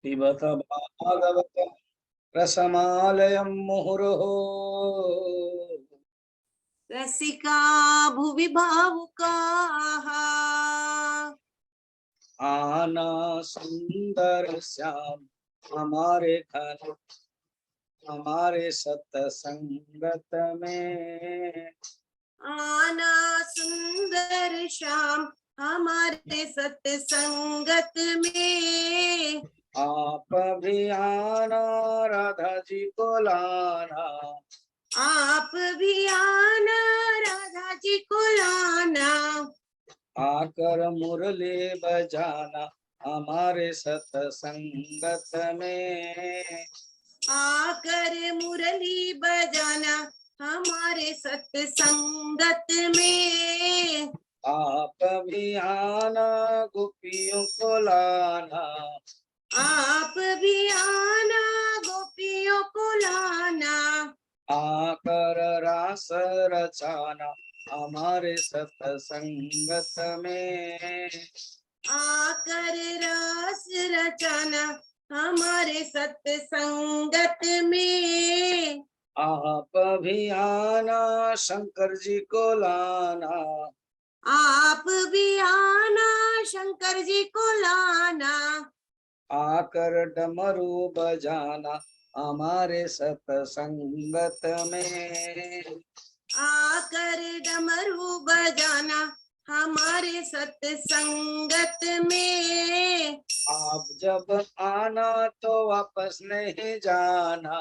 पिबत भागवत रसमालयं मुहुर्हो रसिका भुवि भावुकाः आना सुंदर श्याम हमारे घर हमारे सत्संगत में। आना सुंदर श्याम हमारे सत्संगत में। आप भी आना राधा जी को लाना, आप भी आना राधा जी को लाना, आकर मुरली बजाना हमारे सत्संगत में। आकर मुरली बजाना हमारे सत्संगत में। आप भी आना गोपियों को लाना, आप भी आना गोपियों को लाना, आकर रास रचाना हमारे सत्संगत में। आकर रस रचाना हमारे सत्संगत में। आप भी आना शंकर जी को लाना, आप भी आना शंकर जी को लाना, आकर डमरू बजाना हमारे सत्संगत में। आकर डमरू बजाना हमारे सत्संगत में। आप जब आना तो वापस नहीं जाना,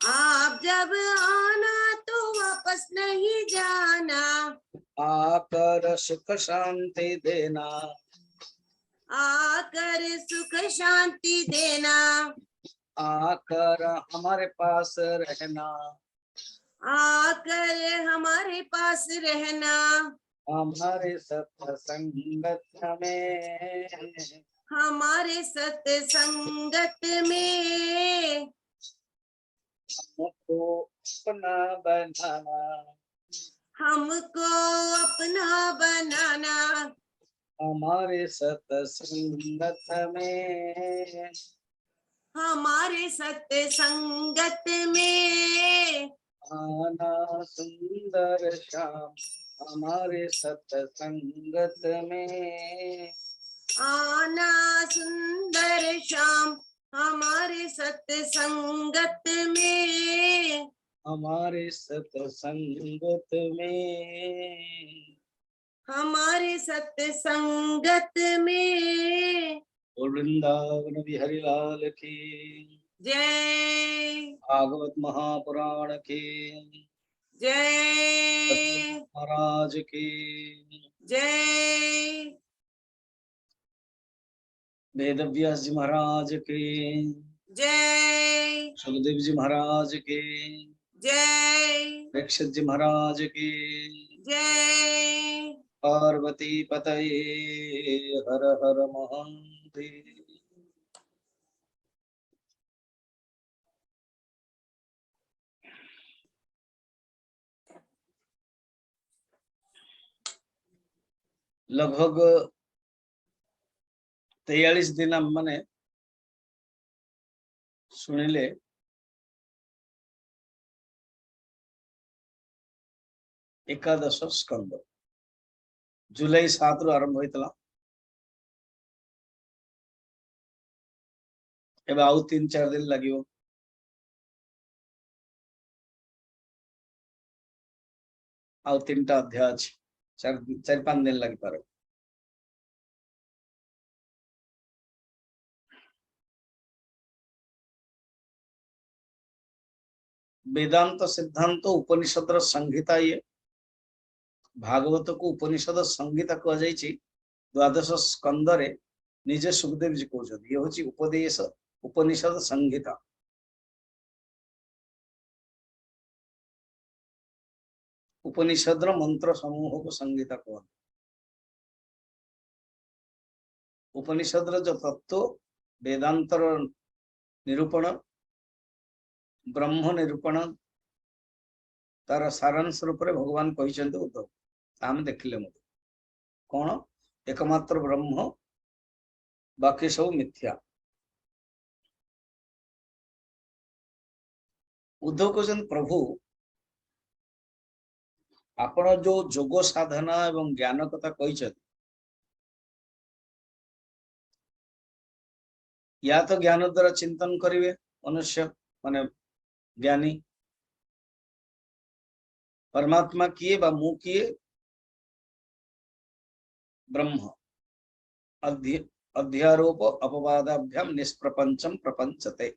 आप जब आना तो वापस नहीं जाना, आकर सुख शांति देना, आकर सुख शांति देना, आकर हमारे पास रहना, आकर हमारे पास रहना हमारे सत्संगत में। हमारे सत्संगत में। हमको अपना बनाना, हमको अपना बनाना हमारे सत्संगत में। हमारे सत्संगत में। आना सुंदर श्याम हमारे सत्संगत में। आना सुंदर श्याम हमारे सत्संगत में। हमारे सत्संगत में। हमारे सत्संगत में। वृंदावन बिहारी लाल की जय। भागवत महापुराण की जय। महाराज की जय। वेद व्यास जी महाराज की जय। सुखदेव जी महाराज की जय। परीक्षित जी महाराज की जय। पार्वती पतये हर हर महादेव। लगभग 43 दिन आम मैंने शुणिले एकादश स्कंद जुलाई 7 रु आरंभ होता एवं आउ 3-4 दिन लगे आउ 3टा अध्याय अच्छी 4-5 दिन लगी पारे। वेदांत सिद्धांत उपनिषद संहिता ये भागवत को उपनिषद संहिता कहुई। द्वादश स्कंद रे निजे सुखदेव जी कहते ये हूँ उपदेश उपनिषद संहिता। उपनिषद मंत्र समूह को संहिता कहते। उपनिषद जो तत्व वेदांतर निरूपण ब्रह्म निरूपण तार सारांश रूप में भगवान कहते उद्धव आम देखिले मत कौन एकमात्र ब्रह्म बाकी सब मिथ्या उद्धव कहते प्रभु आपण जो जोग साधना एवं ज्ञान कथा कहते या तो ज्ञान द्वारा चिंतन करेंगे मनुष्य माने ज्ञानी परमात्मा किए बा मु किए ब्रह्म अध्यारोप अपवादाभ्याम निष्प्रपंचम प्रपंचते।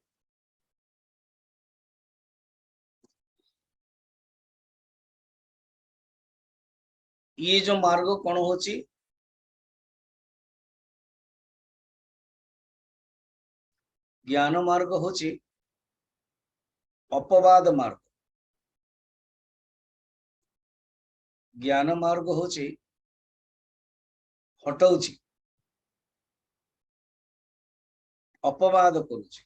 ये जो मार्ग कौन होची ज्ञान मार्ग होची अपवाद मार्ग, ज्ञान मार्ग होची हटाउची अपवाद करुची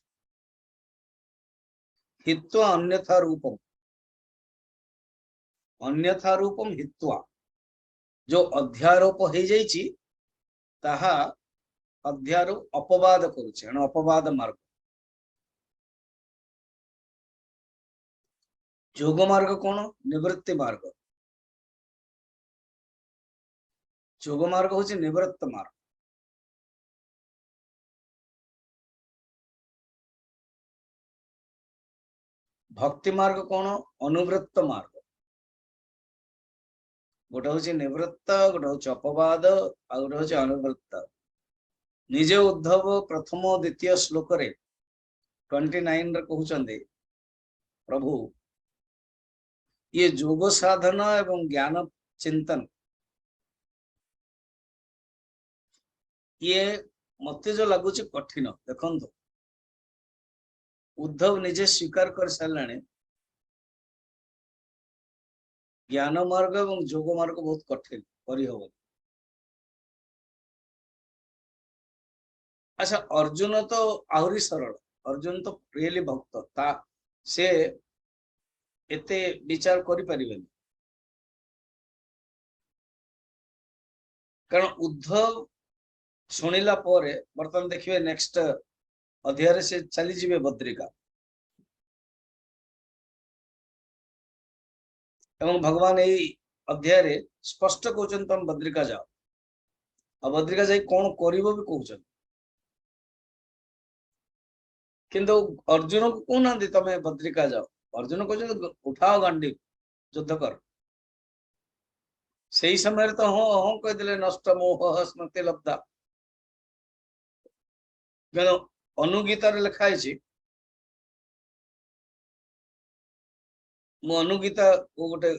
हित्वा अन्यथा रूपम, अन्यथा रूपम हित्वा जो अध्यारोप हो जाइछि ताहा अध्यारोप अपवाद करुचे एणु अपवाद मार्ग। जोग मार्ग कौन निवृत्ति मार्ग, जोग मार्ग होची निवृत्त मार्ग। भक्ति मार्ग कौन अनुवृत्त मार्ग, गोटे हूँ निवृत्त गोटे हूँ अपवाद आ गोटे हूँ अनुवृत्त। निजे उद्धव प्रथम द्वितीय श्लोक रे 29 रे कहउचंदे प्रभु ये जोग साधना एवं ज्ञान चिंतन ये मते जो लगुच कठिन देखो उद्धव निजे स्वीकार कर सारे ज्ञान मार्ग एवं जोग मार्ग बहुत कठिन करहब। अच्छा अर्जुन तो आहरी सरल, अर्जुन तो रियली भक्त ता से एते विचार करि परिबेनी कारण उद्धव सुनिला परे बर्तमान देखिए नेक्स्ट अध्याय से चली जीवे बद्रिका एवं भगवान यही अध्याय स्पष्ट कहते तुम बद्रिका जाओ और बद्रिका जाई कौन करिवो भी कहउछन किंतु अर्जुन को कहना तमें बद्रिका जाओ, अर्जुन कहते उठाओ गांडी युद्ध कर। से समय तो हाँ हाँ कहते नष्ट मोह स्मृति लब्धा अनुगीतार लिखाई मु अनुगीता को गोटे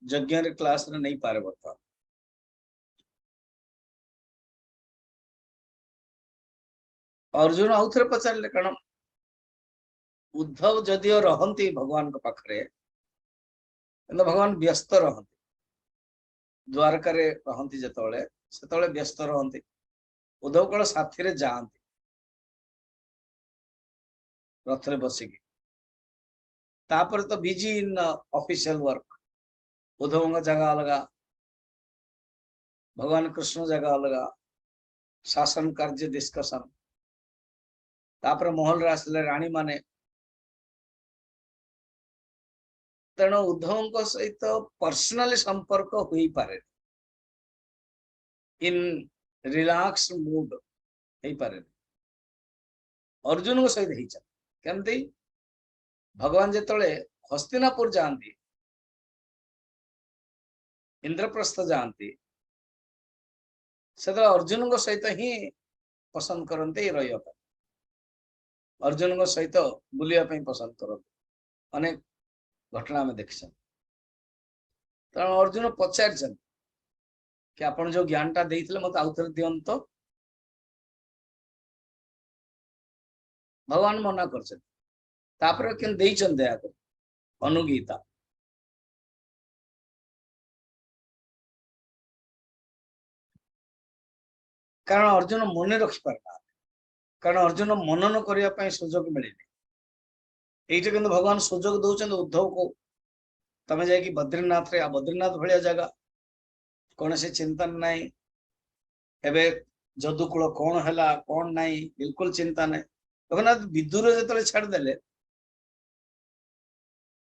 यज्ञ क्लास रे नहीं पारे बता अर्जुन आउ थे पचारे कारण उद्धव जदियो रहंती भगवान को पाखरे भगवान व्यस्त रहंती द्वारका रे रहंती जतले सेतले व्यस्त रहंती उद्धव कल साथी रे जाती रथ रे बसिकी तापर तो busy in official work Uddhav जगह अलग भगवान कृष्ण जगह अलग शासन कार्य डिस्कशन तापर महल रे आसले रानी माने तेणु उद्धव सहित पर्सनली संपर्क हो पारे इन रिलैक्स मूड हो पारे अर्जुन को सहित केमती भगवान जिते हस्तिनापुर जाती इंद्रप्रस्थ जाती से अर्जुन को सहित ही पसंद करते रही अर्जुन को सहित बुलिया पसंद करते अनेक घटना में देखी तेणु अर्जुन पचार कि आपण जो ज्ञानटा देइथिले मत आउ थरे दियंत भगवान मना करछन तापर केन देइछन दया कर अनुगीता कारण अर्जुन मन रखी पारना कारण अर्जुन मनन करिया पई सुजोग मिलेनी एइटे किंतु भगवान सुजोग दउछन उद्धव को तमे जाय कि बद्रीनाथ रे बद्रीनाथ भलिया जगह कौन से चिंतन नहीं एबे जदुकूल कौन है कौन नहीं बिल्कुल चिंता नहीं। रघुनाथ विदुर जो छाड़देले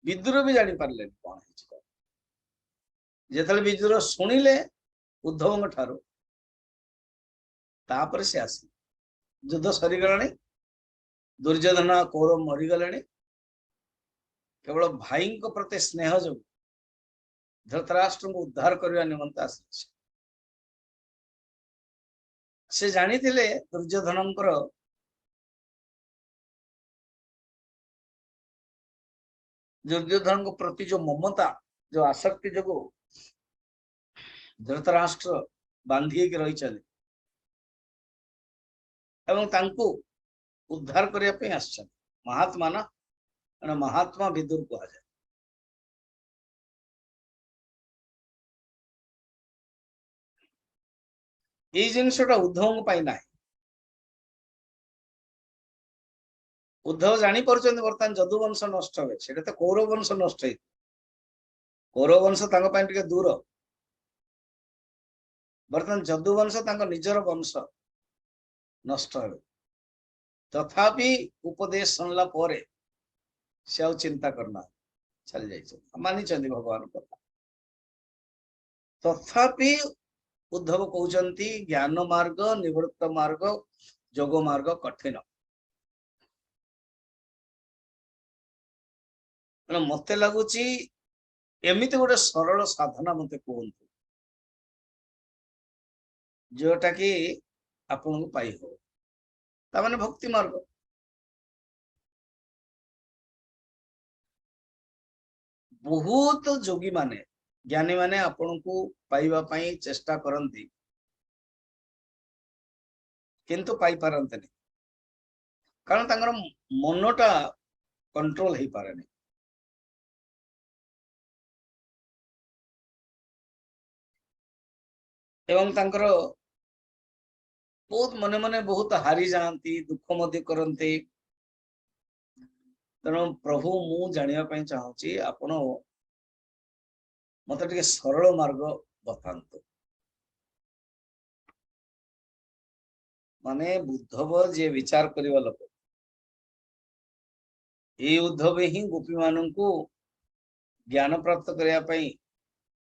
विदुर भी जानी पारले कौन है जेतले विदुर सुनिले उद्धव ठारू तापर से आसी युद्ध सरी गलानी दुर्योधन कौरव मरीगले केवल भाई प्रति स्नेह जो धृतराष्ट्र को उद्धार करने निमंत आस से जानी दुर्योधन दुर्योधन प्रति जो ममता जो आसक्ति जो धृतराष्ट्र बांधी रही उद्धार करने महात्मा ना महात्मा विदुर कह जाए ये जिनसटा उद्धव ना उद्धव जानी पार्छन बर्तमान जदुवंश नष्ट हुए से तो कौरव वंश नष्ट हो कौरव वंश टे दूर बर्तमान जदुवंश निजर वंश नष्ट हुए तथापि उपदेश सुनला परे से आ चिंता करना चल जाए मानी भगवान कथा तथापि उद्धव कहते ज्ञान मार्ग निवृत्त मार्ग जोग मार्ग कठिन मत लगुच एमती गोटे सरल साधना मत कहतु जोटा कि आपन को पाई हो तामाने भक्ति मार्ग बहुत जोगी माने ज्ञानी माने आपन को पाइबा पई चेष्टा करंती किंतु पाई पारंते नहीं कारण तांगर मनटा कंट्रोल ही पारे नहीं एवं तांकर बहुत मने मने बहुत हारी जाती दुख मध्य करते तेणु प्रभु मु जानिया चाहूँगी आपण मत टे सरल मार्ग बतांतु माने बुद्धव जे विचार करवा लोक ये उद्धव ही गोपी मान को ज्ञान प्राप्त करने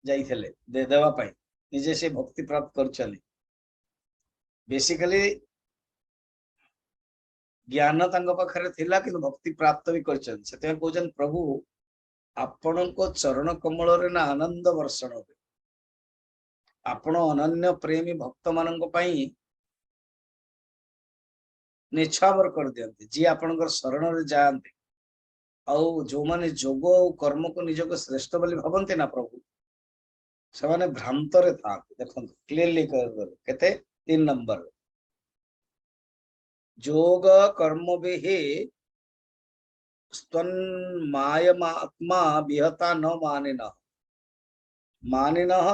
जाइए दे देवाई निजे से भक्ति प्राप्त कर बेसिकली ज्ञान पाखे थिला कि भक्ति प्राप्त भी कर प्रभु आपण को चरण कमल रे ना आनंद वर्षण हो आपण अनन्य प्रेमी भक्त मान निछावर कर दियंती जी आपणकर शरण रे जाते आउ जो माने जोग और कर्म को निजक श्रेष्ठ बोली भावती ना प्रभु से माने भ्रांत रे था देखो क्लियरली कहते 3 नंबर जोग कर्म विहि स्तन मायमात्मा विहता न मानिन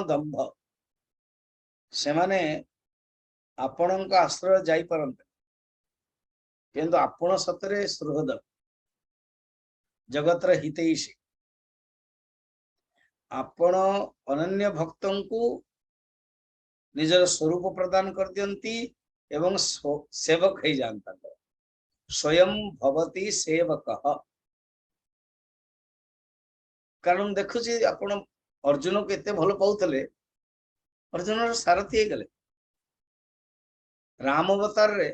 दंभ से माने आपण आश्रय जाई परंते किंतु आपण सतरे सुहृद जगतर हितैषी आपण अनन्य भक्तों को निजर स्वरूप प्रदान कर दियंती एवं सेवक ही जानता स्वयं भवती सेवक कारण देखुची आपण अर्जुन को एते भल पाउतले अर्जुन सारथी गले राम अवतार रे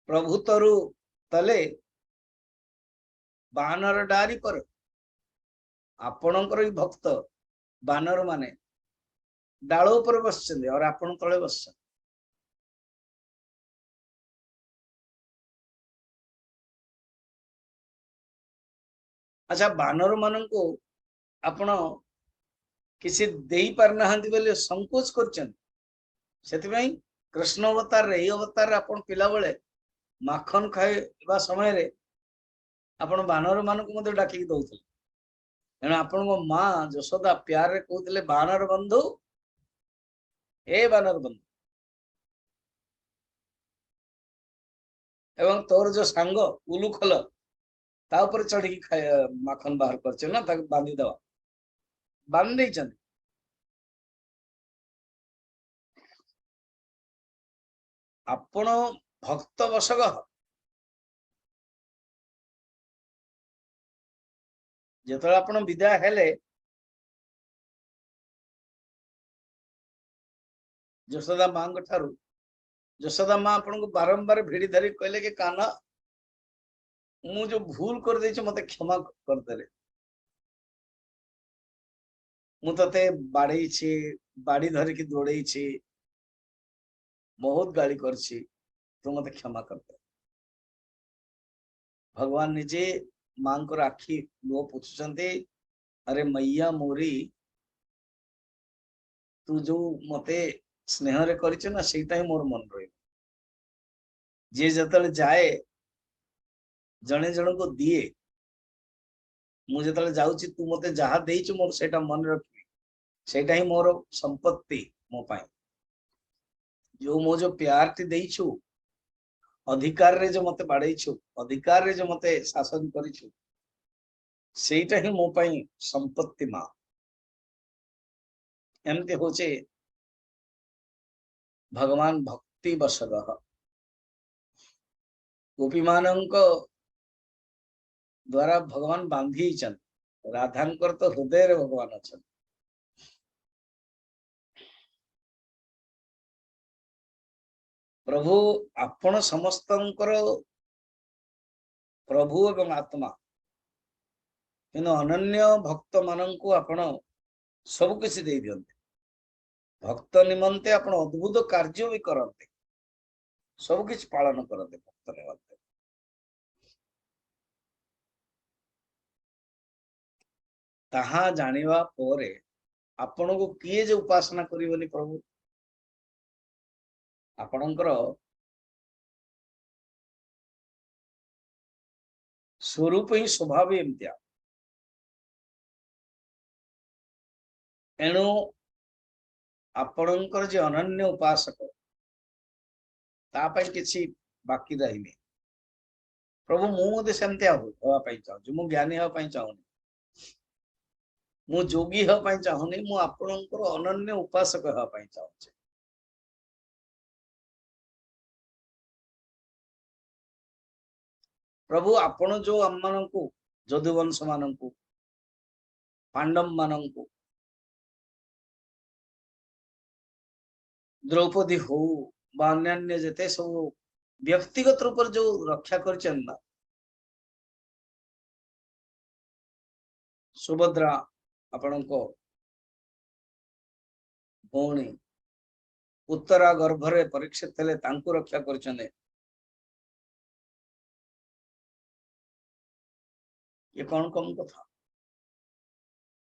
प्रभु तरु तले बानर डारी पर आपणकर भक्त बानर माने डाल पर बस और आपण तले बस अच्छा बानर मान को आपण किसी दे पार ना संकोच कर कृष्ण अवतार रे अवतार आपण पिला बेले माखन खाइबा समय रे आपण बानर मान को डाकिक दौले तेणु आपण माँ यशोदा प्यार रे कहते बानर बंधु ए बानर बंधु एवं तोर जो सांग उलूखल ता ऊपर चढ़ी माखन बाहर कर बांधी दवा बांध आपण भक्त बसग ଯେତେବେଳେ ଆପଣ ବିଦାୟ ହେଲେ ଯଶୋଦା ମାଙ୍କ ଠାରୁ, ଯଶୋଦା ମା ଆପଣଙ୍କୁ ବାରମ୍ବାର ଭିଡି ଧରି କହିଲେ କି କାହ୍ନା ମୁଁ ଯୋଉ ଭୁଲ କରିଦେଇଛି ମତେ କ୍ଷମା କରିଦେଲେ। ମୁଁ ତତେ ବାଡେଇଛି, ବାଡି ଧରିକି ଦୌଡେଇଛି, ବହୁତ ଗାଳି କରିଛି, ତୁ ମତେ କ୍ଷମା କରିଦେ। भगवान निजे मांकर आखि लुह पोछुचंती, अरे मैया मोरी तू जो मते स्नेह रे करिछ ना सेटा ही मोर मन रही। जे जतले जाए जने जन को दिए, मु जतले जाउची तू मते जहा देइछ मोर सेटा मन रखी, सेटा ही मोर संपत्ति मो पाई। जो मो जो प्यार टी देइछु, अधिकार रे जो मते बाड़ेइछु, अधिकार रे जो मते शासन करिछु, सेटा ही मो पाई संपत्ति मां। एमती होचे भगवान भक्ति बसगः गोपी मानक द्वारा भगवान बांधी चन, राधांकर तो हृदय रे भगवान अछन। प्रभु आपण समस्तंकर प्रभु एवं आत्मा, किंतु अनन्य भक्त मानंकु आपण सब किसी दे दियंते। भक्त निमंते आपण अद्भुत कार्य भी करते, सब किछ पालन करते भक्त निमंते। ताहा जानिवा पोरे आपण को किए जे उपासना करिवनी प्रभु, आपणकर स्वरूप ही स्वभाव एमतिया। एणु आपणकर जे अनन्य उपासक तापाई किछि बाकी रहिनी। प्रभु मु सेमतिया होवा पाई चाहूँ, मु ज्ञानी होवा पाई चाहूनी, मु जोगी होवा पाई चाहूनी, मु आपणकर अनन्य उपासक होवा पाई चाहूँ। प्रभु आपण जो आम मानू जदुवंश मानू पांडव मानू द्रौपदी हो अन्य जेते सब व्यक्तिगत रूप जो रक्षा कर सुभद्रा आपण को भौणी उत्तरा गर्भरे परीक्षित थे रक्षा कर। ये कौन कम कथा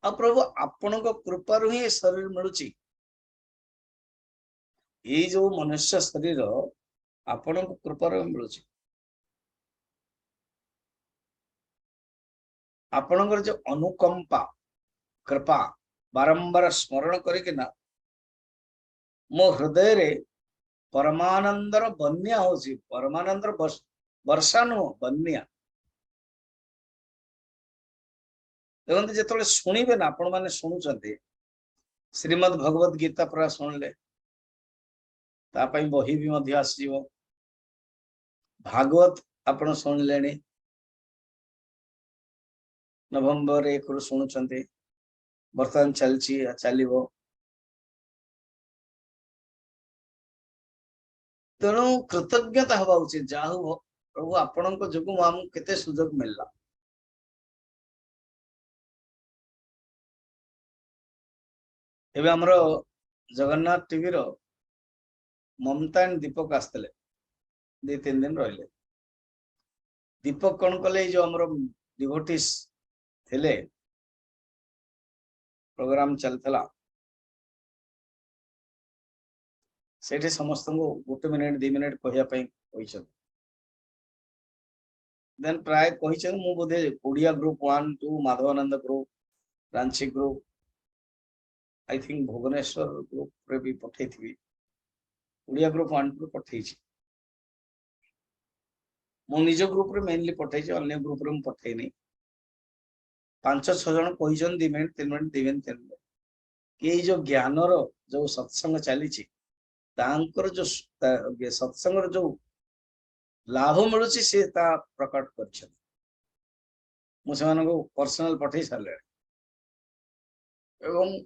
आ प्रभु आपण कृपा ही शरीर मिलुची। ये जो मनुष्य शरीर आपण कृपा मिलुची। आपणकर जो अनुकंपा कृपा बारंबार स्मरण करकिना मो हृदय रे परमानंदर बन्या होची। परमानंदर वर्षा नुह बन्या। देखते जिते शुणे ना आपण मैंने शुणुंट श्रीमद भगवद गीता पूरा शुणिले बही भी आसो भागवत आपण शुणिले नवंबर 1 रु शुणुंट बर्तमान चलो तेणु कृतज्ञता हवा उचित जहा हो प्रभु आपण जो आमको केते सुजोग मिलला। एवं आमर जगन्नाथ टीवी रो ममता एंड दीपक आसते 2-3 दिन रहिले। दीपक कौन कले जो आमर डिवोटीज थिले प्रोग्राम चलता सेठी समस्त को 1 मिनिट 2 मिनिट कहया देन प्राय कही मु बोधे Odia group 1 2 Madhavanand group Ranchi group I think Bhubaneswar group रे भी पठे थी ओडिया ग्रुप 1 2 पठे मो निज ग्रुप रे मेनली पठे अन्य ग्रुप रे पठे नहीं 5-6 जन कही 2 मिनिट 3 मिनिट 2 मिनिट 3 मिनिट कि जो ज्ञान रो जो सत्संग चली तांकर जो सत्संग जो लाभ मिलुची से ता प्रकट कर। मुझे पर्सनल पठे सारे एवं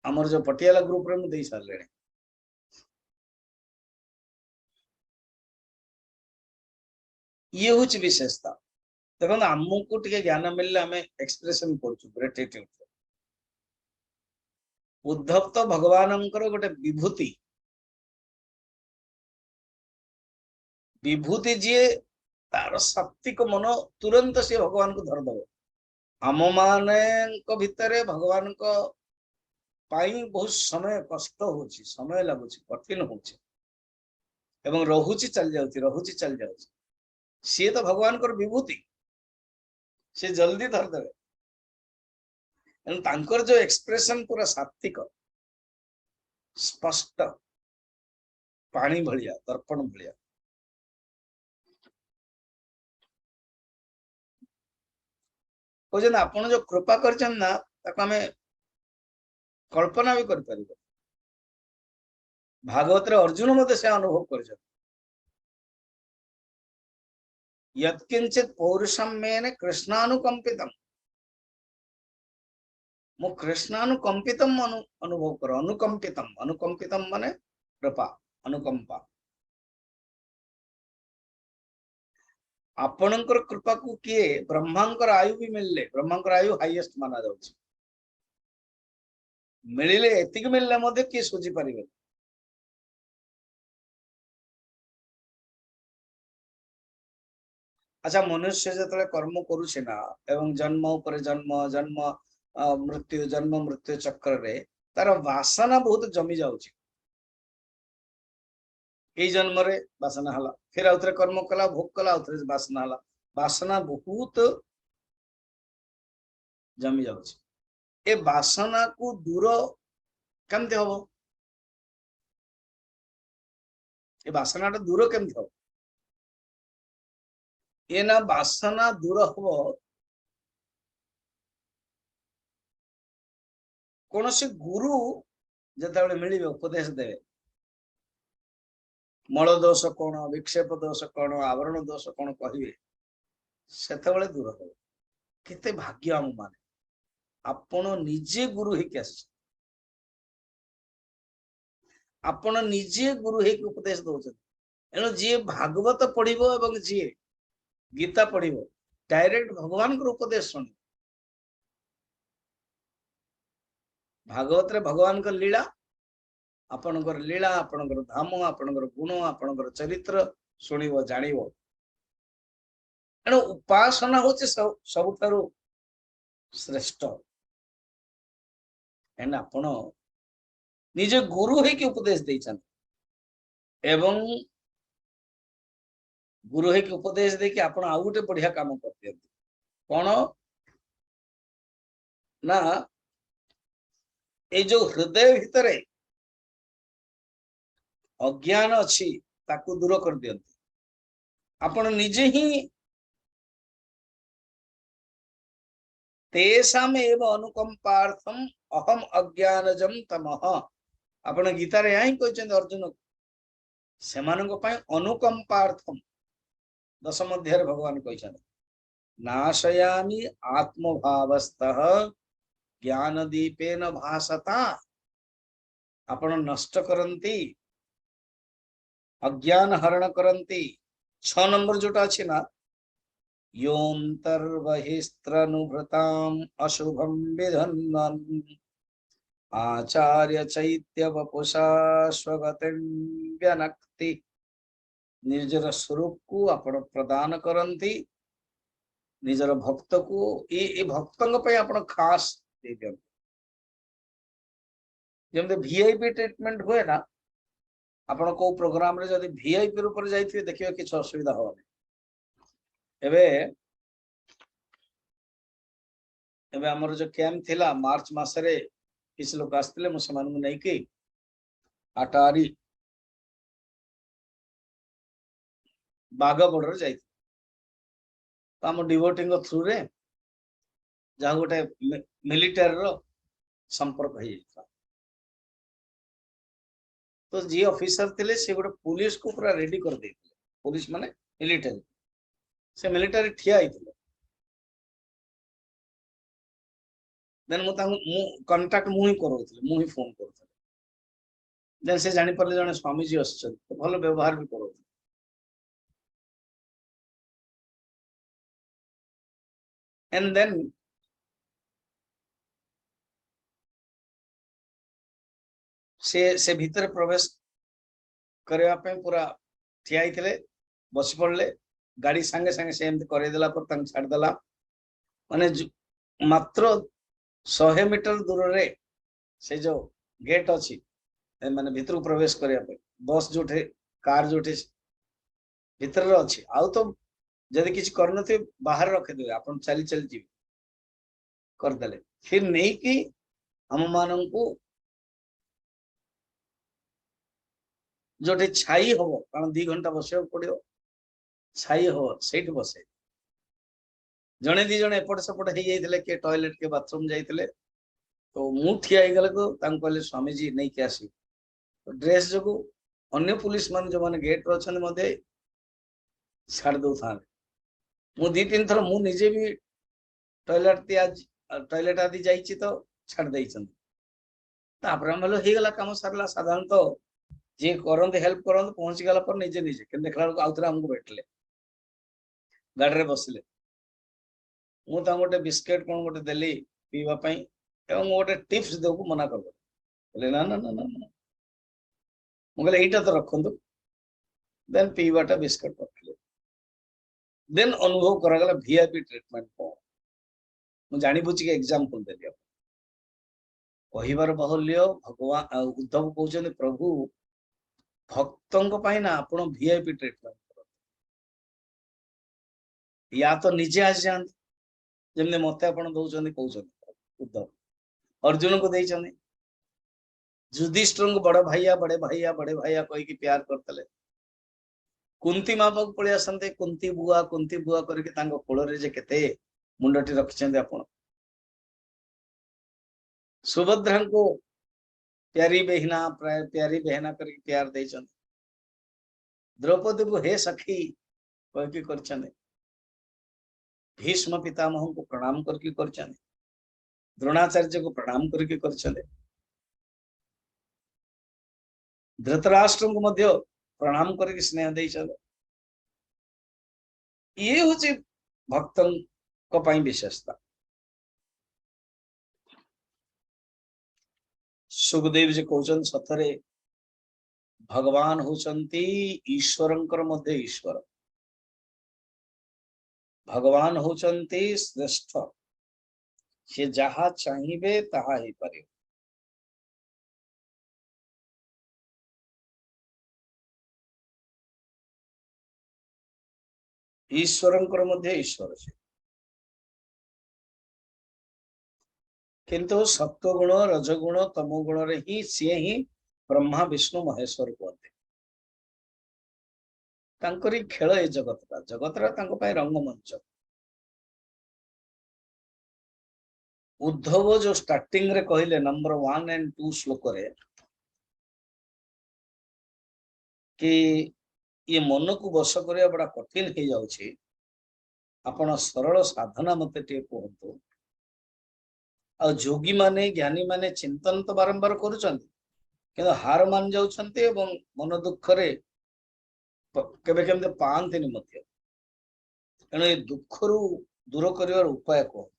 आमर जो पटियाला ग्रुप रे मुझे सारे ये हूँ विशेषता देखो आमको टे ज्ञान मिलले आम एक्सप्रेशन कर उद्धव तो भगवान गोटे विभूति विभूति जी तार सात्विक मन तुरंत से भगवान को धरदब आम मान भितर भगवान को बहुत समय कष्ट हो समय लगुच कठिन हो रहुची चल जाऊँ सी तो भगवान को विभूति सी जल्दी धरदे जो एक्सप्रेशन पूरा सात्विक स्पष्ट पानी भलिया दर्पण भलिया कहते आपन जो कृपा कर कल्पना भी कर भागवत रे अर्जुन मत से अनुभव कर यत्किंचित पौरुषम मेने कृष्णानुकंपितम मु कृष्णानुकंपितम अनुभव कर अनुकंपितम माने कृपा अनुकंपा आपणकर कृपा को किए ब्रह्मांकर आयु भी मिलले ब्रह्मांकर आयु हाईएस्ट माना जाउछ मिलिले एतिक मिलले मधे कि सोची परिबे अच्छा मनुष्य जतले कर्म करूछे ना एवं जन्म ऊपर जन्म जन्म जन्म मृत्यु चक्र रे तार वासना बहुत जमी जाउछ ए जन्म रे वासना हला फिर आउथरे कर्म कला भोग कला आउथरे वासना हला वासना बहुत जमी जाउछ ए वासना को दूर केमते हबो ए वासना टा दूर केमते हबो ये ना वासना दूर हबो कौन से गुरु जतबे मिलिबे उपदेश देवे मल दोष कौन विक्षेप दोष कौन आवरण दोष कौन कहे सेतबे दूर हो केते भाग्य आम माने आपण निजे गुरु हेकि आस आपण निजे गुरु हेकि उपदेश दउछन एनो जे भागवत पढ़िबो एवं जे गीता पढ़िबो डायरेक्ट भगवान को उपदेश सुन भागवत रे भगवान को लीला आपणकर लीला आपणकर धाम आपणकर गुण आपणकर चरित्र सुनिबो जानिबो एनो उपासना होचे सबुठारु श्रेष्ठ एना आपण निजे गुरु है कि उपदेश देछन एवं गुरु है कि उपदेश दे कि आपण आउ गोटे बढ़िया काम करते कौन ना ए जो हृदय भितर अज्ञान अच्छी ताकू दूर कर दियंती आपण निजे ही तेषाम एव अनुकंपार्थम अहम अज्ञानजम तमः आपण गीता रे यही कहते अर्जुन सेमानक पय अनुकंपार्थम दशम अध्याय भगवान कहते नाशयामि आत्मभावस्तः ज्ञान दीपेन भासता आपण नष्ट करंती अज्ञान हरण करंती 6 नंबर जोटा अछि ना योऽन्तर्बहिस्त्रनुभृताम् अशुभं विधन्वन् आचार्य चैत्य वपुषा स्वगतिं व्यनक्ति निजर स्वरूप को आपण प्रदान करंती निजर भक्त को ए भक्तंग पे आपण खास दे दियंती जमते वीआईपी ट्रीटमेंट हुए ना आपण को प्रोग्राम रे जदी वीआईपी ऊपर जाइथिबे देखियो किछ असुविधा होबे एबे एबे हमर जो कैंप थिला मार्च मास रे किछ लोग आस्तिले मु समान मु नै कि अटारी बागा बॉर्डर जाई तो हम डिवोटिंग थ्रू रे जा गोटे मिलिटरी रो संपर्क है तो जी ऑफिसर थिले से गोटे पुलिस को पूरा रेडी कर देथिले पुलिस माने मिलिटरी से मिलिटरी ठिया आइथिले देन मु कांटेक्ट मु ही करौथले मु ही फोन करथले देन से जानि परले जने स्वामी जी असछन भलो व्यवहार भी करौथले एंड देन से भीतर प्रवेश करबा पे पूरा ठिया हितले बस पड़ले गाड़ी संगे संगे से एमती करे देला पर तंग छाड़ देला माने मात्र 100 मीटर दूर रे से जो गेट अछि माने भीतर प्रवेश करबा पे बस जोठे कार जोठे भीतर अछि आउ तो जदि किछ करनथे बाहर रखे दे अपन चली चली जी कर देले फिर नहीं कि हम मानन को जोठे छाई हो कारण 2 घंटा बसियो पड़ियो छाई हो सेठ बसे जने दी जने एपट सेपट हे जाइतले के टॉयलेट के बाथरूम जाइतले तो मु ठिया हे गले को तांग कहले स्वामी जी नहीं के आसी तो ड्रेस जो अन्य पुलिस मान जो माने गेट रो छन मध्ये छाड़ दो था मु 2-3 थर मु निजे भी टॉयलेट आदि जाइछि तो छाड़ देइ छन तापर हम बोलो हे गला काम सरला साधारण तो जे करंत हेल्प करंत पहुंच गला पर निजे निजे के देखला को आउतरा हमको बैठले गाड़ी रे बसले मु ता गोटे बिस्किट कोन गोटे देली पीवा पई एवं गोटे टिप्स देउ को मना कर बोले ना ना ना ना मु कहले एटा तो रखंतु देन पीवाटा बिस्किट रखले देन अनुभव करागला वीआईपी ट्रीटमेंट को मु जानि बुझी के एग्जांपल देली कहिबार बाहुल्य भगवान उद्धव कहउछन प्रभु भक्तों पाई ना आपण वीआईपी ट्रीटमेंट करो या तो निजे आ जान जमने मते आपण दउछन कहउछन उद्धव अर्जुन को देइछन युधिष्ठिर को बड़े भैया कहि कि प्यार करतले कुंती माँ पाक पळि आसंते कुंती बुआ करके तांको कोळ रे जे केते मुंडटी रखिछन आपण सुभद्रा को प्यारी बहना करके प्यार देइछन द्रौपदी को हे सखी कहि कि करछन भीष्म पितामह को प्रणाम करके करछन द्रोणाचार्य को प्रणाम करके करछन धृतराष्ट्र को मध्य प्रणाम करके स्नेह देइछन ये होची भक्तन को पाई विशेषता सुखदेव जी कहउछन सथरे भगवान होचंती ईश्वरंकर मध्य ईश्वर भगवान होचंती श्रेष्ठ से जहा चाहिए ताहा ही पारे ईश्वरंकर मध्य ईश्वर से किंतु सत्वगुण रजगुण तमोगुण रे ही सी ही ब्रह्मा विष्णु महेश्वर कहते तांकरी खेल ए जगतरा तांको पाई रंगमंच उद्धव जो स्टार्टिंग रे कहले नंबर 1 और 2 श्लोक रे कि ये मन को वश करिया बड़ा कठिन हो जाउछि आपण सरल साधना मते टे कहतो आ जोगी माने ज्ञानी माने चिंतन तो बारंबार करूछंती कि हार मान जाउछंती एवं मन दुख रे केबे केमते पांतिनी मध्य एनो ए दुख रु दूर करिवार उपाय को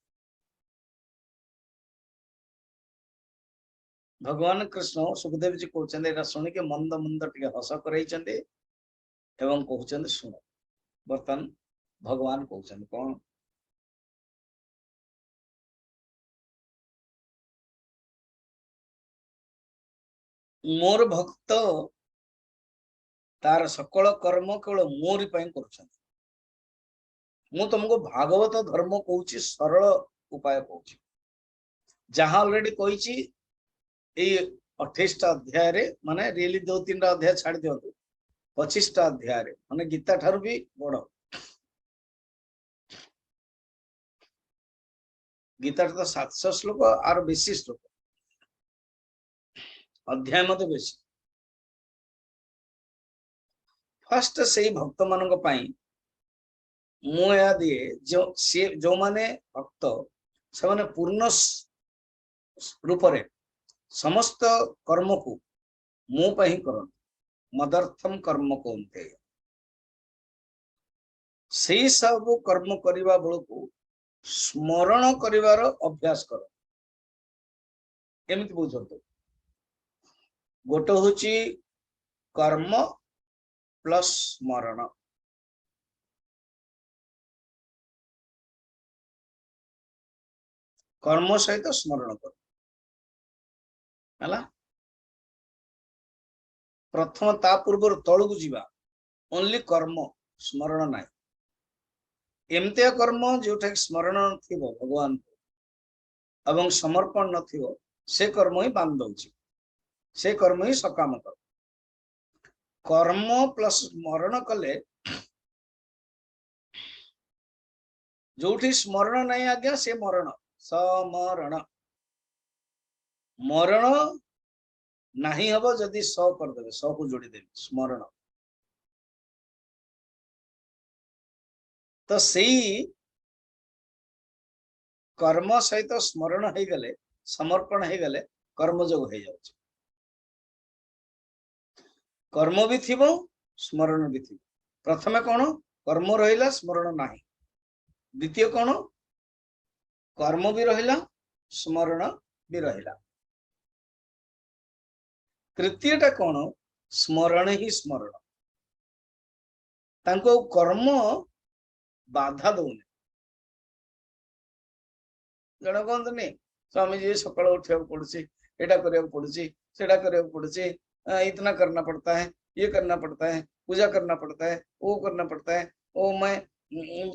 भगवान कृष्ण सुखदेव जी कहउछंती एटा सुनि के मंद मंद टिके हस करैछंती एवं कहउछंती सुन बर्तन भगवान कहउछंती कोन मोर भक्त तार सकल कर्म केवल मोरी पाई करूछंती मु तुमको भागवत धर्म कहूची सरल उपाय कहूची जहां ऑलरेडी कहिची ए 28 टा अध्याय रे माने रियली 2-3 टा अध्याय छाड़ दियंतु 25 टा अध्याय रे माने गीता ठार भी बड़ गीता तो 700 श्लोक और बेसी श्लोक अध्याय मते बेसी फर्स्ट से भक्त मानक पाई मु या दिए जो से जो माने भक्त से माने पूर्ण रूप रे समस्त कर्म को मो पही करन मदर्थम कर्म कोन्ते सेई सब कर्म करिवा बेलू स्मरण करिवार अभ्यास कर एमती बुझंतु गोटे होची कर्म प्लस स्मरण कर्म सहित स्मरण कर हला प्रथम ता पूर्व तलू को जीवा ओनली कर्म स्मरण नाई एमतिया कर्म जो स्मरण नथिबो भगवान एवं समर्पण नथिबो से कर्म ही बांध दउची से कर्म ही सकाम कर कर्म प्लस स्मरण कले जोठी स्मरण नहीं आज्ञा से मरण समरण मरण नहीं हबो जदि स कर देबे स को जोड़ी देबे स्मरण तो सही कर्म सहित स्मरण हो गले समर्पण हो गले कर्मयोग हो जाउछ कर्म भी थिबो स्मरण भी थिबो प्रथमे कोन कर्म रहिला स्मरण नाही द्वितीय कोन कर्म भी रहिला स्मरण भी रहिला तृतीय टा कोन स्मरण ही स्मरण तांको कर्म बाधा दौने जन कहते स्वामी जी सकाल उठा पड़ुची एटा करने पड़ुची सेटा करने पड़ुची इतना करना पड़ता है ये करना पड़ता है पूजा करना पड़ता है वो करना पड़ता है वो मैं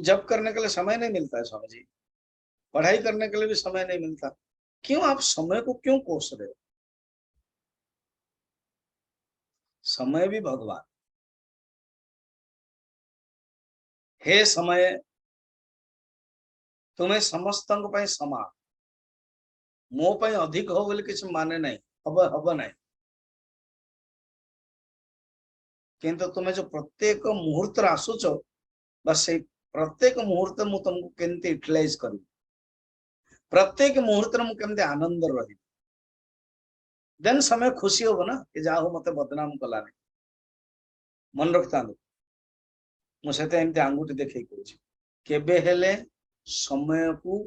जब करने के लिए समय नहीं मिलता है स्वामी जी पढ़ाई करने के लिए भी समय नहीं मिलता क्यों आप समय को क्यों कोस रहे हो समय भी भगवान हे समय तुम्हें समस्त समान मो पे अधिक हो बोले किसी माने नहीं हब नहीं किंतु तुम्हें जो प्रत्येक मुहूर्त आसुच बस प्रत्येक मुहूर्त मु तुमको केमती यूटिलाइज कर प्रत्येक मुहूर्त मु केमती आनंद रही देन समय खुशी हो ना कि जा हो मत बदनाम कला नहीं मन रखता मुझे आंगुठी देखे केबे हेले समय को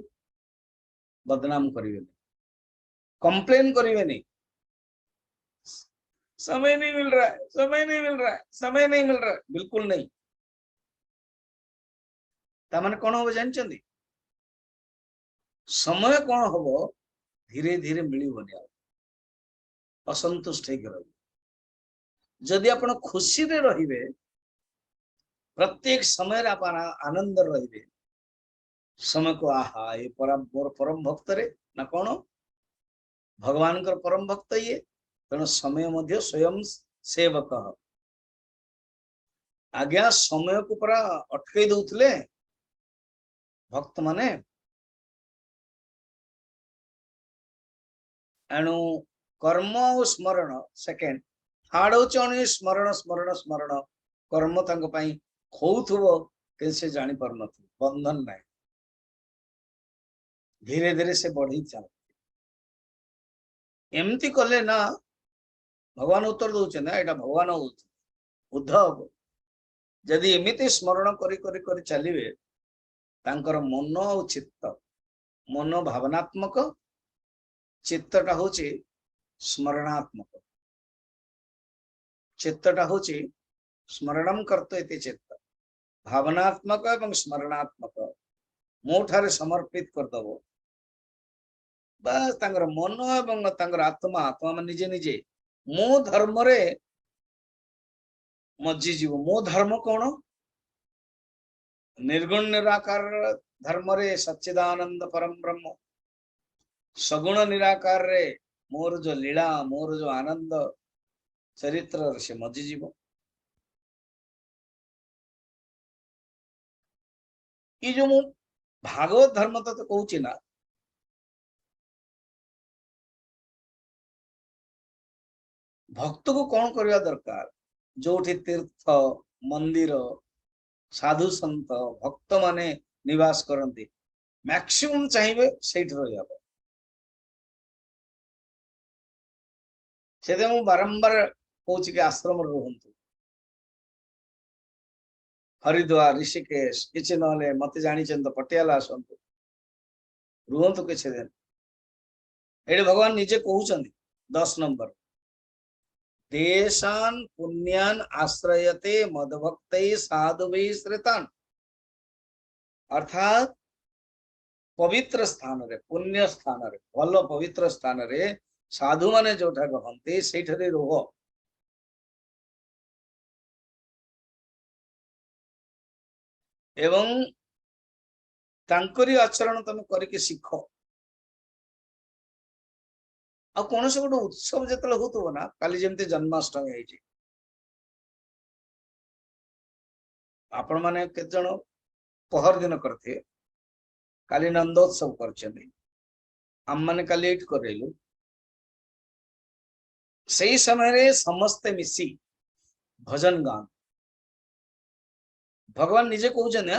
बदनाम करेंगे कंप्लेन करेंगे समय नहीं मिल रहा है समय नहीं मिल रहा है समय नहीं मिल रहा है बिल्कुल नहीं तामाने कौन हो जानचंदी समय कौन हो धीरे धीरे मिलबनी असंतुष्ट हो जदि आपण खुशी रे रहिबे प्रत्येक समय आप आनंद रहिबे समय को आहा ये परम भक्त रे ना कौन भगवान कर परम भक्त ये तेणु समय मध्य स्वयं सेवक आज्ञा समय को पूरा अटकई दउथले भक्त माने एणु कर्म और स्मरण सेकेंड थर्ड होची स्मरण स्मरण स्मरण कर्म तंग पई खोउथबो के से जानि पर न बंधन नहीं धीरे धीरे से बढ़ी चल एमती कले ना भगवान उत्तर दौचे ना एटा भगवान उद्धव जदि एमती स्मरण करी चलिए तांकर मन और चित्त मन भावनात्मक चित्तटा होची स्मरणात्मक चित्तटा होची स्मरणम करते इति चित्त भावनात्मक एवं स्मरणात्मक मोठारे समर्पित करदबो बस तांकर मन एवं तांकर आत्मा आत्मा में निजे निजे मो धर्म रे मज्जी जीव मो धर्म कौन निर्गुण निराकार धर्म रे सच्चिदानंद परम ब्रह्म सगुण निराकार रे मोर जो लीला मोर जो आनंद चरित्र से मज्जी जीव ये जो मु भागवत धर्म तो कहूँ ना भक्त को कौन करवा दरकार जो तीर्थ मंदिर साधु संत भक्त माने निवास करते मैक्सिमम चाहिए से से बारंबार कहूँ कि आश्रम रुहतु हरिद्वार ऋषिकेश किसी ना मत जानी तो पटियाला आसतु रुहतु किसी दिन ये भगवान निजे कहते 10 नंबर देशान पुण्यान आश्रयते मदभक्त साधुवै श्रितान अर्थात पवित्र स्थान रे पुण्य स्थान रे भल पवित्र स्थान रे साधु माने जोठा कहते से रुह एवं तांकरी आचरण तुम करके शिख आ कौन से गोटे उत्सव जो होता ना काली जमती जन्माष्टमी है आपण माने केते जण पहर दिन करथे काली नंदोत्सव करछनी हम माने काली एट करेलु सही समय रे समस्त मिसी भजन गान भगवान निजे कहउछन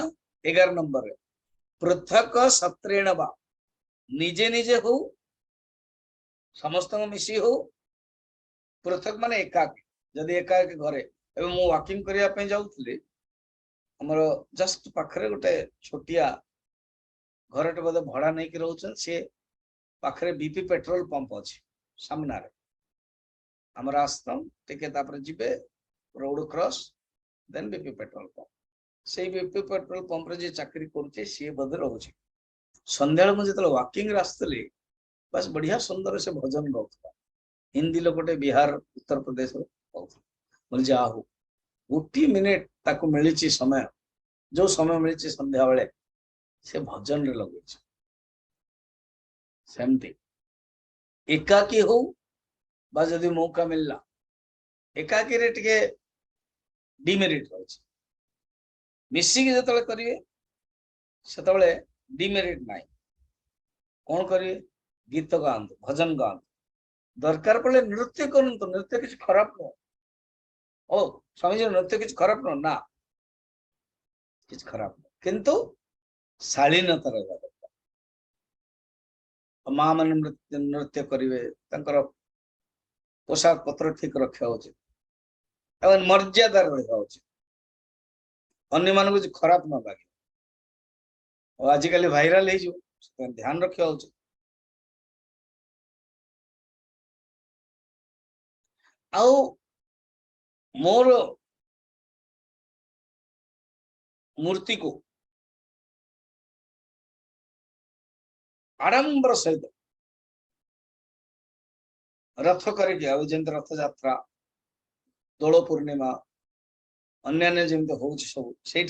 11 नंबर रे पृथक सत्रेण बा निजे निजे हो समस्त मिसी हो पृथक माने एकाकी जदि एकाकी घरे एवं मु वॉकिंग करिया पे जाउथले हमर जस्ट पाखरे गोटे छोटिया घरटे बोधे भड़ा नहीं कि रोचन सी पाखरे बीपी पेट्रोल पंप अच्छे सामना रे हमर आश्रम टिके तापर जिबे road cross then BP petrol pump से बीपी पेट्रोल पंप रे जे चाकरी करछे सी बोधे रहउछि संध्याळ मु जतले वॉकिंग रास्तले बस बढ़िया सुंदर से भजन गाउता हिंदी लोकटे बिहार उत्तर प्रदेश गाउता बोल जा हो गोटी मिनिट ताको मिली समय जो समय मिली संध्या बेले से भजन रे लगे सेमती एकाकी हो बा जदि मौका मिलला एकाकी रे टिके डिमेरिट रही मिसिकी जतले करिवे सेतबेले डिमेरिट नाही कौन करिवे गीत गांतु भजन गांतु दरकार पड़े नृत्य करंतु नृत्य किछ खराब न ओ स्वामी जी नृत्य किछ खराब न ना किछ खराब न किंतु शालीनता रहबा दरकार मां मन नृत्य करिवे तंकर पोशाक पत्र ठीक रखा उचित एवं मर्यादा रहा उचित अन्य मान को खराब न लगे और आजिकल भाइराल हो ध्यान रखा उचित आउ मोर मूर्ति को आडंबर सहित रथ करके रथ यात्रा दोल पूर्णिमा अन्य जमी हो सब से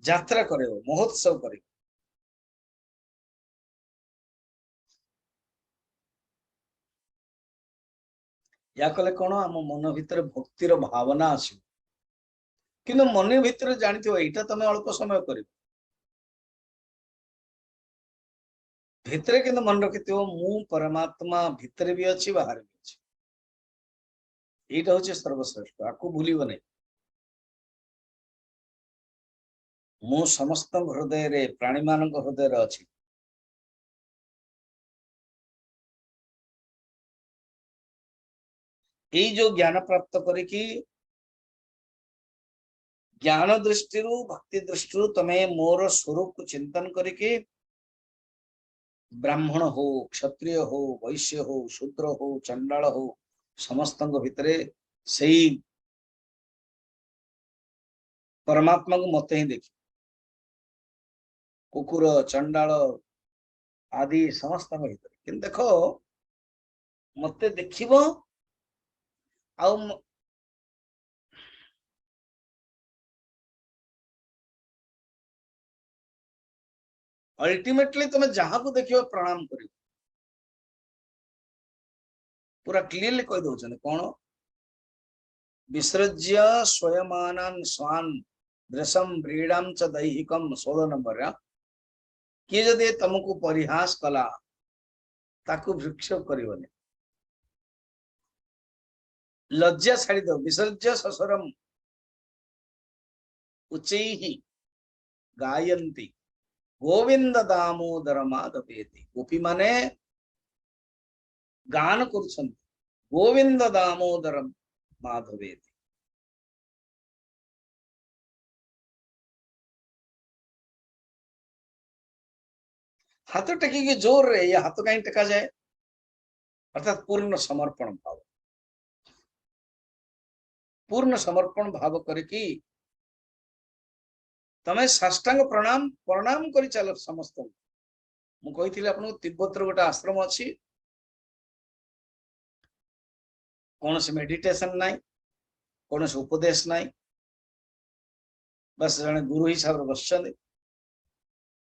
यात्रा कर महोत्सव कर या कले कौन आम मन भीतर भक्तिर भावना आस कि मन भीतर जानी यहाँ तुम अल्प समय कर भितरे कि मन रखि मु परमात्मा भितरे भी अच्छी बाहर भी अच्छी यहाँ हूँ सर्वश्रेष्ठ आपको भूल नहीं मु समस्त हृदय रे प्राणी मान हृदय रे अच्छी ये जो ज्ञान प्राप्त करिकी ज्ञान दृष्टि भक्ति दृष्टि तमे मोर स्वरूप को चिंतन करिकी ब्राह्मण हो क्षत्रिय हो वैश्य हो शूद्र हो चंडाल हो समस्त भितरे सही परमात्मा को मत ही देखी कुकुर चंडाल आदि समस्त भीतर कि देख मत देखिब अल्टीमेटली तुम जहां को देखियो प्रणाम कर पूरा क्लियरली कही दौरान कौन विसृज्य स्वयमानान स्वान दृशम व्रीडाम च दैहिकम 16 नंबर किए जदि तुमको परिहास कला ताकू वृक्ष करबने लज्जा छाड़ी दो विसर्ज्य ससुरम उच्चैहि गायन्ति गोविंद दामोदर माधवेति गोपी माने गान कर गोविंद दामोदरम माधवेति। हाथ टेकिके जोर रे ये हाथ कहीं टेका जाए, अर्थात पूर्ण समर्पण भाव, पूर्ण समर्पण भाव करके तमे साष्टांग प्रणाम प्रणाम करी चल समस्त। मु कही आपको तिब्बत गोटे आश्रम अच्छी, कौन से मेडिटेशन नाई, कौन से उपदेश नाई, बस जने गुरु हिसाब से बस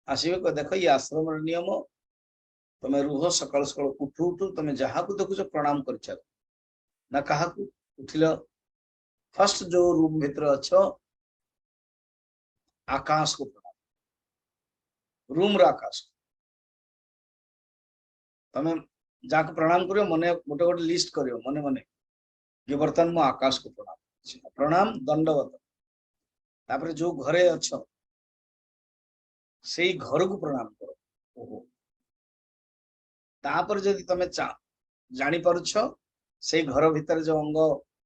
आसवे देख ये आश्रम नियम, तुम रुह सकाल सकाल उठू उठू तुम जहाँ को देखुच प्रणाम कर चल ना, क्या उठिल फर्स्ट जो रूम भीतर अच्छ आकाश को प्रणाम, रूम रो आकाश तुम जहाँ प्रणाम करियो मने गोटे गोटे लिस्ट करियो मने मने कि बर्तमान मु आकाश को प्रणाम प्रणाम दंडवत, तापर जो घरे अच्छ से घर को प्रणाम करो। ओहो तापर जदि तमे जानी पारुछ से घर भीतर जो अंग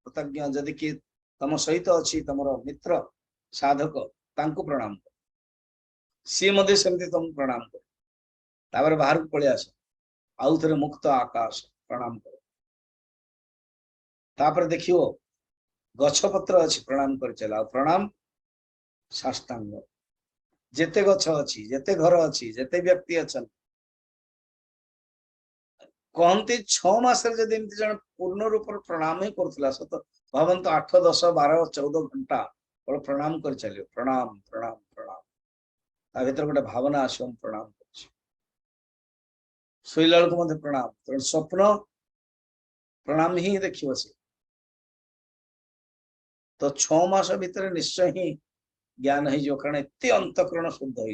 कृतज्ञ जदि कि तम सहित अच्छी तमर मित्र साधक तांको प्रणाम कर, सी मध्य सेमती तुम प्रणाम कर, तापर बाहर को पड़े आस आउ थे मुक्त आकाश प्रणाम कर, तापर देखियो गछपत्र अच्छी प्रणाम कर चला, प्रणाम साष्टांग जेते गछ अच्छी जेते घर अच्छी जेते व्यक्ति अच्छा कहते 6 मास जब जन पूर्ण रूप प्रणाम ही करुला सत भावत 8 10 12 14 घंटा और प्रणाम कर चलियो, प्रणाम प्रणाम प्रणाम ता भीतर गोटे भावना आस प्रणाम कर शोला बेलू मत प्रणाम, तेणु स्वप्न प्रणाम ही देखियो से तो 6 मास भीतर निश्चय ही ज्ञान हो, कारण एत अंतकरण शुद्ध हो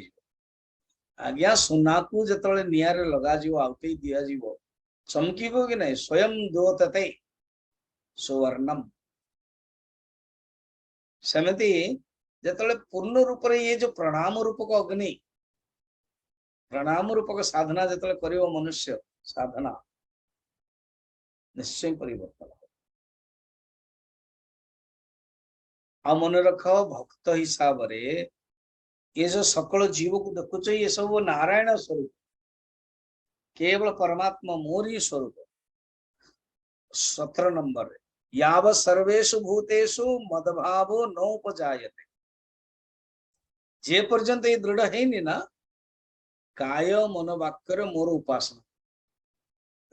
आज्ञा सुना को जो निआरे लगा आउटे दिया चमकीब कि नहीं, स्वयं द्योतते सुवर्णम सेमती जो पूर्ण रूप ये जो प्रणाम रूपक अग्नि प्रणाम रूपक साधना जो कर मनुष्य साधना निश्चय परिवर्तन आ मन रख भक्त हिसाब रे ये जो सकल जीव को देखुच ये सब नारायण स्वरूप केवल परमात्मा मोरी स्वरूप। 17 नंबर याव सर्वेषु भूतेषु मदभावो नोपजायते, जे पर्यंत ये दृढ़ है ना काय मन वाक्य मोर उपासना,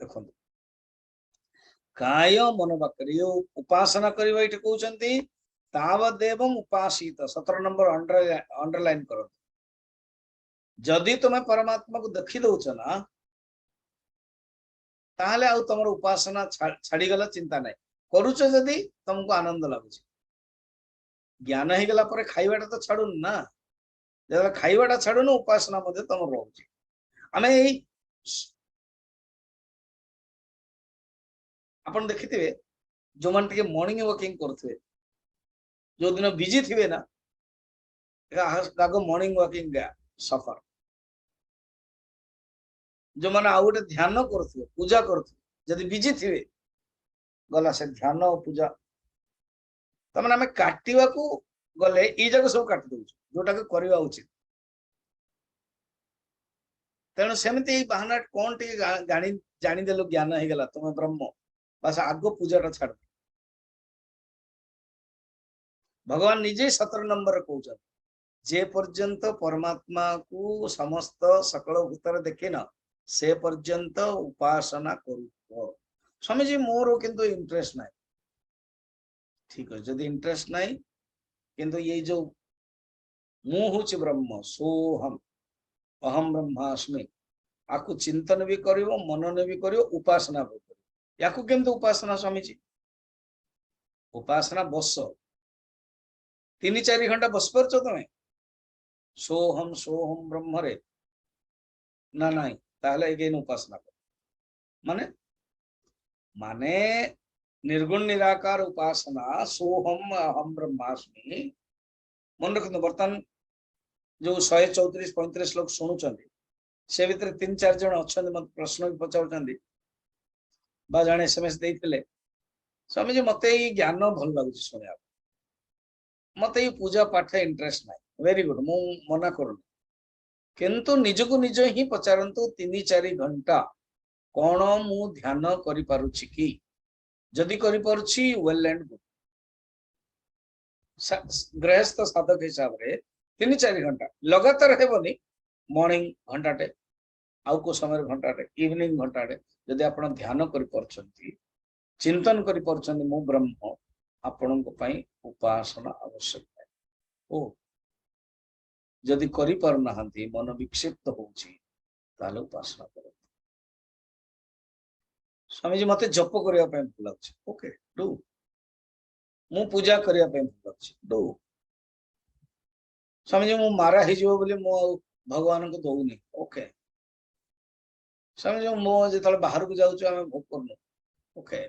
देखो काय मन वाक्य उपासना करवा ये कहते तावदेव उपासित। 17 नंबर अंडरलाइन करो, जदि तुम्हें परमात्मा को देखी दौच ना ताहले आउ तुम उपासना छाड़ी गला चिंता नहीं करुच, जदि तुमको आनंद लगुच ज्ञान हो गला पर खाइबाटा तो छाड़ुन ना, जब खाइबाटा छाड़ुन उपासना मध्य तुम रोचे। आम आप देखिथे जो मान टे मॉर्निंग वॉकिंग करथे जो दिन बिजी थे ना मॉर्निंग वॉकिंग सफर, जो मैंने आउ गोटे ध्यान करुवे पूजा करुवे बिजी थे गला से ध्यान और पूजा तमें आम काटा गले ये जगह सब काट दौ जोटा करवा उचित। तेणु सेमती बाहाना कौन टे जानीदेलु ज्ञान हो गला तुम ब्रह्म बस आग पूजाटा छाड़। भगवान निजे 17 नंबर कहते जे पर्यंत परमात्मा को समस्त सकल भूतर देखे न से पर्यंत उपासना करू। स्वामी जी मोर किंतु इंटरेस्ट ना, ठीक है जदि इंटरेस्ट ना किंतु ये जो मु हूँ ब्रह्म सोहम अहम ब्रह्मास्मि आपको चिंतन भी करियो मनन भी करियो उपासना भी करियो। या केमती उपासना स्वामी जी उपासना बस 3-4 घंटा बस पारछ तुम्हें सोहम ब्रह्म रे ना नाई ताहले एगेन उपासना कर माने माने निर्गुण निराकार उपासना सोहम अहम ब्रह्मास्मि मन रखते बर्तमान जो 134-35 लोग शुणुंट से भीतर 3-4 जन अच्छा मत प्रश्न भी पचार बा जने एसएमएस देइथिले स्वामी जी मते ई ज्ञान भल लागुची सुनिया मते ई पूजा पाठ इंटरेस्ट नाही वेरी गुड मु मना करू किंतु निजको निज ही पचारंतु 3-4 घंटा कौन मु ध्यान करि पारुछि कि जदि करि पारुछि वेल एंड गुड गृहस्थ साधक हिसाब रे 3-4 घंटा लगातार हेबनी मॉर्निंग घंटाटे आउ को समय घंटाटे इवनिंग घंटाटे जदि आपण ध्यान करि परछंती चिंतन करि परछंती मु ब्रह्म आपण को पई उपासना आवश्यक है ओ जदि करि पर नहंती मन विक्षिप्त होउची ताले उपासना करो स्वामी जी मते जप करिया पई भल लागछ ओके डू मु पूजा करिया पई भल लागछ डू स्वामी जी मु मारा हे जो बोले मु भगवान को दउनी ओके स्वामी जी मु जेतल बाहर को जाउछु हम भोग करनु ओके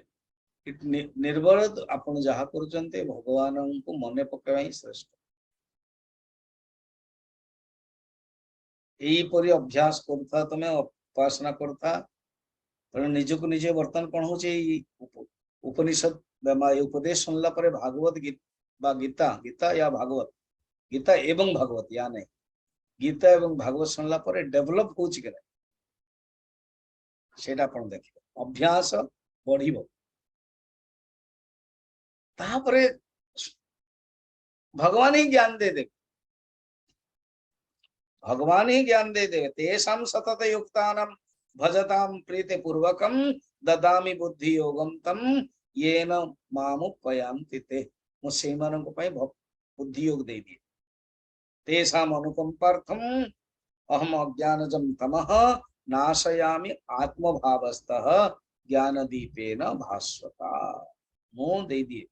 निर्बल आपण जहा करूचंते भगवान को मने पकेवा ही श्रेष्ठ यही परि अभ्यास करता तमे उपासना करता तेणु निजको निजे वर्तमान कौन हो उपनिषद उपदेश सुनला परे भागवत गीता गीता या भागवत गीता एवं भागवत या नहीं गीता एवं भागवत सुनला परे डेवलप हो सेटा आपण देखिबो अभ्यास बढ़िबो तापरे भगवान ही ज्ञान दे दे भगवान ही ज्ञान दे दे तेषां सतत युक्तानां भजतां प्रीति पूर्वकं ददामि बुद्धि योगम तम येन मामुपयान्ति ते मुझे मानन को पाए बुद्धि योग दे दिए तेषां अनुकंपार्थम अहम अज्ञानजं तमः नाशयामि आत्मभावस्तः ज्ञानदीपेन भास्वता मो दे दिए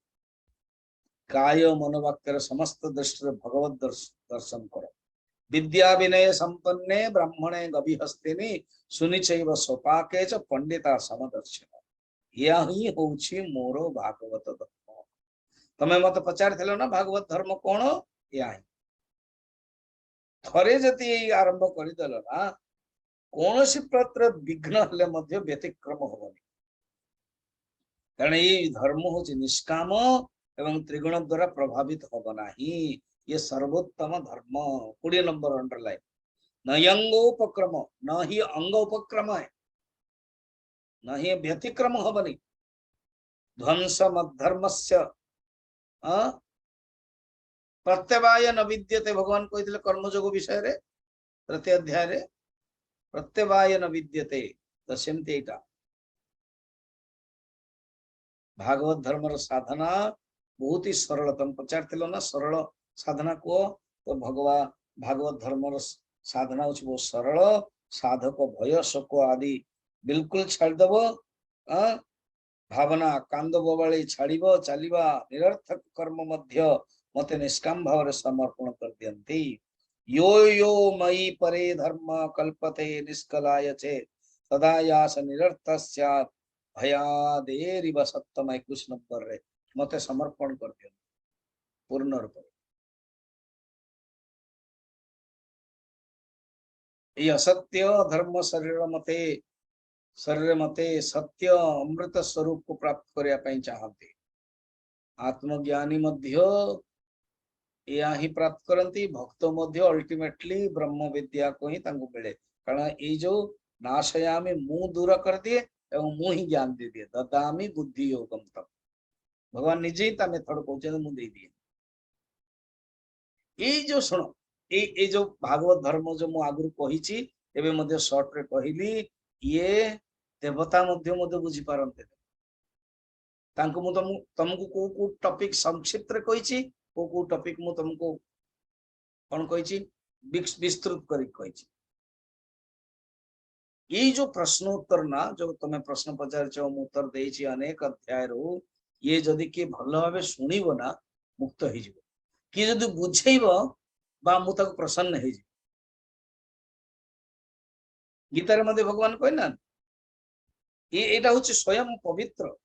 काय मनोवाक्य समस्त दृष्टि भगवत दर्शन करो विद्या विनय संपन्ने ब्राह्मणे गभिहस्तिनि सुनिचैव स्वपाके च पंडिता समदर्शन या ही होउछि मोर भागवत धर्म तमे मत पचार थिलो ना भागवत धर्म कोन या ही थरे जति आरंभ करि देलो ना कोनोसी प्रत्र विघ्न हले मध्य व्यतिक्रम होबनी कारण ये धर्म होछि निष्काम एवं त्रिगुण द्वारा प्रभावित होब नाही ये सर्वोत्तम धर्म 20 नंबर अंडरलाइन न यंगोपक्रम न ही अंगोपक्रम है न ही व्यतिक्रम होबनी ध्वंस मद्धर्मस्य प्रत्यवाय न विद्यते भगवान कहिथिले कर्मयोग विषय रे तृतीय अध्याय रे प्रत्यवाय न विद्यते तो सेमती एटा भागवत धर्म साधना बहुत ही सरल तुम पचार थिलो ना सरल साधना को तो भगवान भागवत धर्म साधना हो बहुत सरल साधक भय शोक आदि बिल्कुल छाड़देव भावना कांद बवाली छाड़ब चलवा निरर्थक कर्म मध्य मते निष्काम भाव रे समर्पण कर दियंती यो यो मयि परे धर्म कल्पते निष्कलाय चे तदा यास निरर्थ स्यात् भयादेरिव सत्तम 21 नंबर रे मते समर्पण कर दियंती पूर्ण रूप ये असत्य धर्म शरीर मते सत्य अमृत स्वरूप को प्राप्त करिया पई चाहते आत्मज्ञानी मध्य या ही प्राप्त करंती भक्त मध्य अल्टीमेटली ब्रह्म विद्या को ही तांको मिले कारण ये जो नाशयामी मुंह दूर कर दिए एवं मुंह ही ज्ञान दे दिए ददामी बुद्धि योगम तम भगवान निजे ही ता मेथड कहते मुंह दे दिए ये जो सुनो ये जो भागवत धर्म जो मु आगु कही एवं मध्य शॉर्ट रे कहली ये देवता मध्य बुझी पारंते तांको मु तुमको को टॉपिक संक्षिप्त रे कही को टॉपिक मु तुमको कौन कही विस्तृत करी ये जो प्रश्नोत्तर ना जो तुम्हें प्रश्न पचार उत्तर देछि अनेक अध्याय रो ये जदि के भल भाव शुणिब ना मुक्त हो कि जदि बुझेब बा मु ताको प्रसन्न हो गीतार मध्य भगवान कहना ये एटा होछि स्वयं पवित्र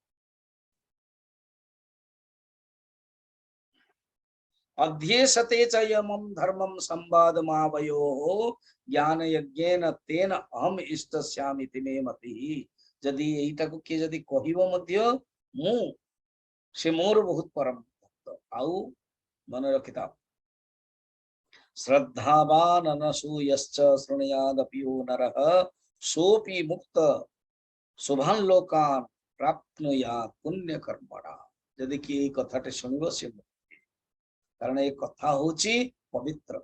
अध्येशते च यमं धर्मं संवादमावयोः ज्ञान यज्ञेन तेन अहम इष्टस्यामिति मे मतिः जदि एटा को किए जदि कहिबो मध्य मु से मोर बहुत परम भक्त आउ मन रखिता श्रद्धावान अनसूयश्च शृणुयादपि यो नरः सोपि मुक्त शुभान लोकान प्राप्नुयात् पुण्य कर्मणा जदि कि एई कथाटे सुनिबो से मुक्ति कारण ए कथा होची पवित्र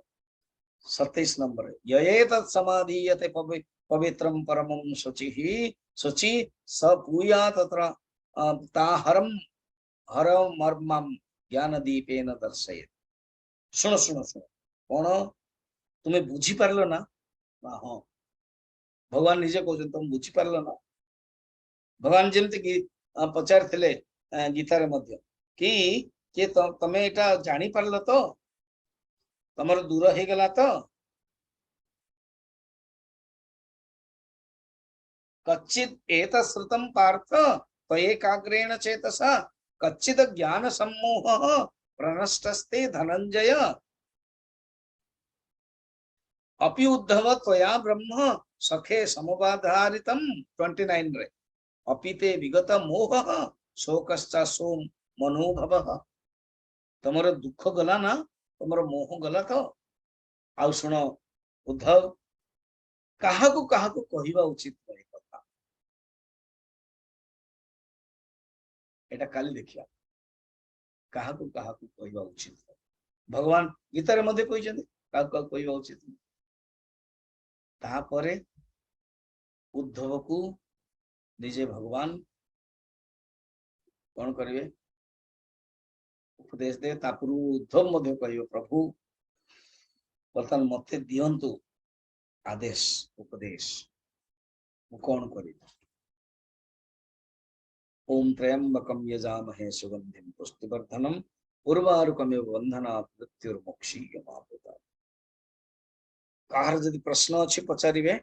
27 नंबर ययेतत् समाधीयते पवित्रम परमं शुचिः शुचि स पूया तत्र ताहरम हरम मर्मम ज्ञान दीपेन दर्शयेत् सुनो सुनो सुनो कौन तुम्हें बुझी पारलो ना हाँ भगवान निजे कहते तुम बुझी पारलो ना भगवान जमती कि पचार थिले गीतार मध्य कि तमे एटा जानी पारलो तो तमर दूर हो गला तो कच्चित एतश्रुतं पार्थ त्वयेकाग्रेण चेतसा कच्चिद ज्ञान सम्मोहः प्रनष्टस्ते धनंजय अपि उद्धव त्वया ब्रह्म सखे समबाधारितम 29 रे अपिते विगत मोहः शोकश्च सो मनोभवः तमर दुख गला ना तमर मोह गला तो आउ सुनो उद्धव काहाकू काहाकू कहिबा उचित नहीं कथा एटा काली देखिया काहाकू काहाकू कहिबा उचित भगवान गीतार मध्ये कहिसथि काहाकू कहिबा उचित तापरे उद्धव को निजे भगवान कौन करिवे उपदेश दे तापुरु उद्धव मध्ये कहियो प्रभु बर्तमान मते दियंतु आदेश उपदेश मु कौन करी ओम त्र्यंबकम यजामहे सुगंधिम पुष्टिवर्धनम उर्वारुकमेव बंधनात् मृत्युर्मुक्षीयमामृतात्। काहर यदि प्रश्न अच्छी पचारिबे